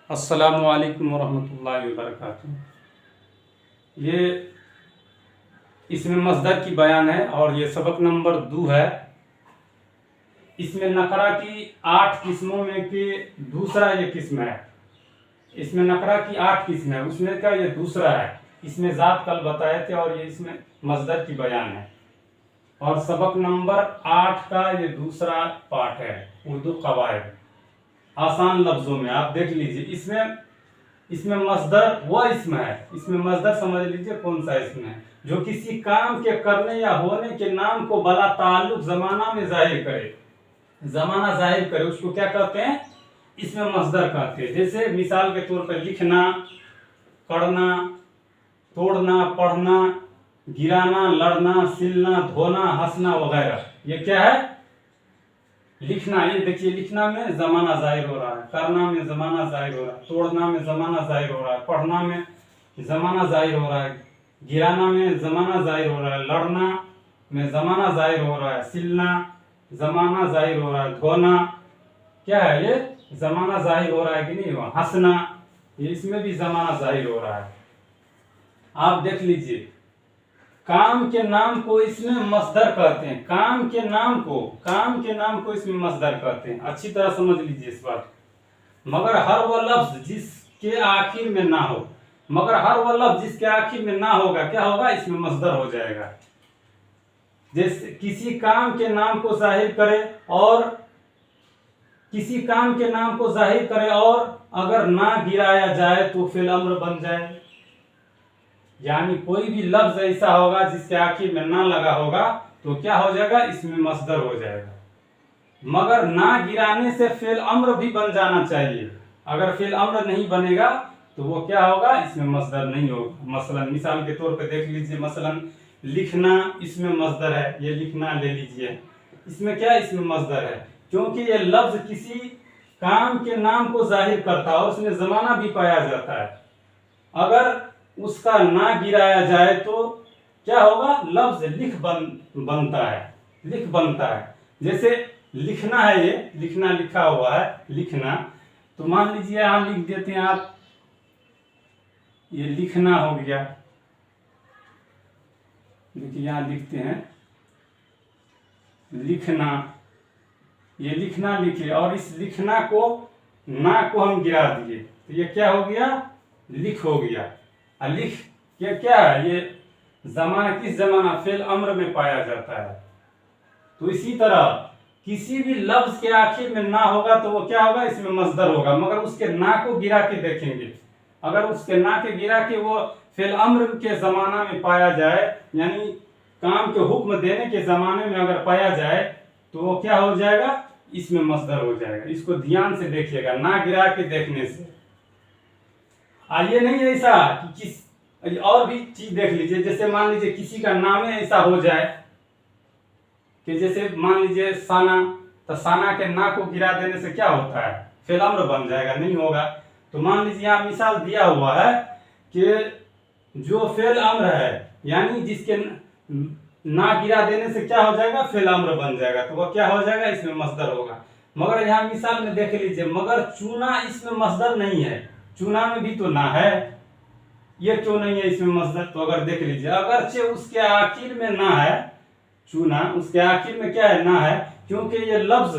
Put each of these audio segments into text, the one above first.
अस्सलामु अलैकुम वरहमतुल्लाहि वबरकातुहू। ये इसमें मस्दर की बयान है और ये सबक नंबर 2 है। इसमें नकरा की 8 किस्मों में के दूसरा ये किस्म है। इसमें नकरा की 8 किस्म है, उसमें का ये दूसरा है। इसमें ज़ात कल बताए थे और ये इसमें मस्दर की बयान है और सबक नंबर 8 का ये दूसरा पार्ट है। उर्दू कवायद आसान लफ्जों में आप देख लीजिए। इसमें मस्दर वह इसम है। इसमें मस्दर समझ लीजिए कौन सा इसम है जो किसी काम के करने या होने के नाम को बला ताल्लुक जमाना में जाहिर करे। जमाना जाहिर करे उसको क्या कहते हैं? इसमें मस्दर कहते हैं। जैसे मिसाल के तौर पर लिखना, करना, तोड़ना, पढ़ना, गिराना, लड़ना, सिलना, धोना, हंसना वगैरह। ये क्या है? लिखना। ये देखिए, लिखना में जमाना जाहिर हो रहा है, करना में जमाना जाहिर हो रहा है, तोड़ना में जमाना जाहिर हो रहा है, पढ़ना में जमाना जाहिर हो रहा है, गिराना में जमाना जाहिर हो रहा है, लड़ना में जमाना जाहिर हो रहा है, सिलना जमाना जाहिर हो रहा है, धोना क्या है? ये जमाना जाहिर हो रहा है कि नहीं हुआ? हंसना, ये इसमें भी जमाना जाहिर हो रहा है। आप देख लीजिए, काम के नाम को इसमें मस्दर कहते हैं। काम के नाम को इसमें मस्दर कहते हैं। अच्छी तरह समझ लीजिए इस बात। मगर हर वह लफ्ज जिसके आखिर में ना हो, क्या होगा? इसमें मस्दर हो जाएगा। जैसे किसी काम के नाम को जाहिर करे और अगर ना गिराया जाए तो फिल अम्र बन जाए। यानी कोई भी लफ्ज ऐसा होगा जिसके आखिर में ना लगा होगा तो क्या हो जाएगा? इसमें मस्दर हो जाएगा। मगर ना गिराने से फेल अम्र भी बन जाना चाहिए। अगर फेल अम्र नहीं बनेगा तो वो क्या होगा? इसमें मस्दर नहीं होगा। मसलन मिसाल के तौर पे देख लीजिए, मसलन लिखना, इसमें मस्दर है। ये लिखना ले लीजिए, इसमें क्या? इसमें मस्दर है, क्योंकि ये लफ्ज किसी काम के नाम को जाहिर करता है और उसमें जमाना भी पाया जाता है। अगर उसका ना गिराया जाए तो क्या होगा? लफ्ज लिख बनता है। जैसे लिखना है, ये लिखना लिखा हुआ है, लिखना। तो मान लीजिए यहां लिख देते हैं आप, ये लिखना हो गया। देखिए यहां लिखते हैं लिखना, ये लिखना लिखे और इस लिखना को ना को हम गिरा दिए तो ये क्या हो गया? लिख हो गया। लिख क्या है? ये जमाना किस जमाना? फेल अम्र में पाया जाता है। तो इसी तरह किसी भी लफ्ज के आखिर में ना होगा तो वो क्या होगा? इसमें मस्दर होगा। मगर उसके ना को गिरा के देखेंगे। अगर उसके ना के गिरा के वो फेल अम्र के जमाना में पाया जाए, यानी काम के हुक्म देने के जमाने में अगर पाया जाए तो वो क्या हो जाएगा? इसमें मस्दर हो जाएगा। इसको ध्यान से देखिएगा, ना गिरा के देखने से। ये नहीं ऐसा कि और भी चीज देख लीजिए। जैसे मान लीजिए किसी का नाम ऐसा हो जाए कि जैसे मान लीजिए साना, तो साना के ना को गिरा देने से क्या होता है? फेल अम्र बन जाएगा, नहीं होगा। तो मान लीजिए यहाँ मिसाल दिया हुआ है कि जो फेल अम्र है, यानी जिसके ना गिरा देने से क्या हो जाएगा? फेल अम्र बन जाएगा। तो वह क्या हो जाएगा? इसमें मस्दर होगा। मगर यहाँ मिसाल में देख लीजिए, मगर चूना इसमें मस्दर नहीं है। चूना में भी तो ना है, ये क्यों नहीं है इसमें मस्दर? तो अगर देख लीजिए, अगरचे उसके आखिर में ना है, चूना उसके आखिर में क्या है? ना है, क्योंकि ये लफ्ज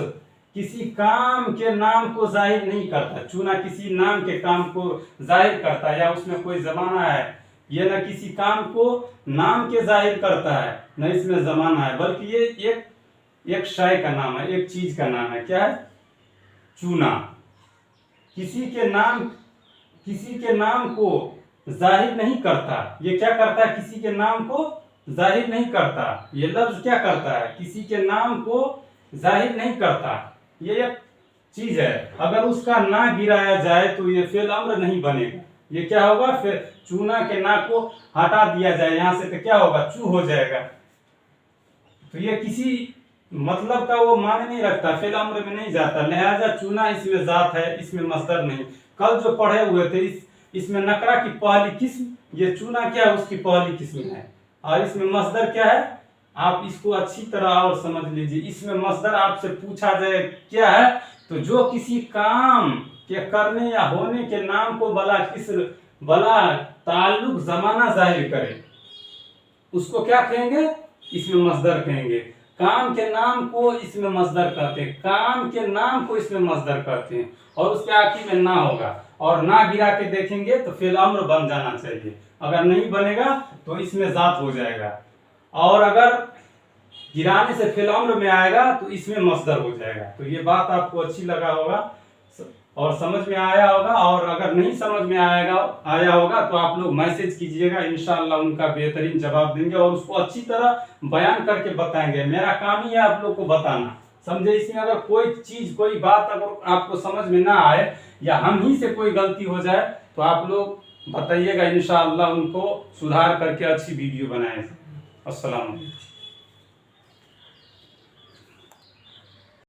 किसी काम के नाम को जाहिर नहीं करता। चूना किसी नाम के काम को जाहिर करता है या उसमें कोई जमाना है। ये न किसी काम को नाम के जाहिर करता है, न इसमें जमाना है, बल्कि ये एक शय का नाम है, एक चीज का नाम है। क्या है? चूना। किसी के नाम को जाहिर नहीं करता। ये क्या करता है? किसी के नाम को जाहिर नहीं करता। ये लफ्ज क्या करता है? किसी के नाम को जाहिर नहीं करता। ये एक चीज है। अगर उसका ना गिराया जाए तो ये फेल अम्र नहीं बनेगा। ये क्या होगा? फिर चूना के ना को हटा दिया जाए यहां से तो क्या होगा? चू हो जाएगा। तो ये किसी मतलब का वो माने नहीं रखता, फेल अम्र में नहीं जाता। लिहाजा चूना इसमें जात है, इसमें मस्दर नहीं। कल जो पढ़े हुए थे इसमें नकरा की पहली किस्म, ये चूना क्या है? उसकी पहली किस्म है। और इसमें मस्दर क्या है? आप इसको अच्छी तरह और समझ लीजिए। इसमें मस्दर आपसे पूछा जाए क्या है तो जो किसी काम के करने या होने के नाम को बला ताल्लुक जमाना जाहिर करे उसको क्या कहेंगे, इसमें मस्दर कहेंगे। काम के नाम को इसमें मस्दर कहते हैं, काम के नाम को इसमें मस्दर कहते हैं, और उसके आखिर में ना होगा, और ना गिरा के देखेंगे तो फिल अम्र बन जाना चाहिए। अगर नहीं बनेगा तो इसमें जात हो जाएगा, और अगर गिराने से फिल अम्र में आएगा तो इसमें मस्दर हो जाएगा। तो ये बात आपको अच्छी लगा होगा और समझ में आया होगा, और अगर नहीं समझ में आया होगा तो आप लोग मैसेज कीजिएगा, इंशाअल्लाह उनका बेहतरीन जवाब देंगे और उसको अच्छी तरह बयान करके बताएंगे। मेरा काम ही है आप लोग को बताना, समझे। इसमें अगर कोई चीज कोई बात अगर आपको समझ में ना आए या हम ही से कोई गलती हो जाए तो आप लोग बताइएगा, इंशाअल्लाह उनको सुधार करके अच्छी वीडियो बनाएंगे। अस्सलाम वालेकुम।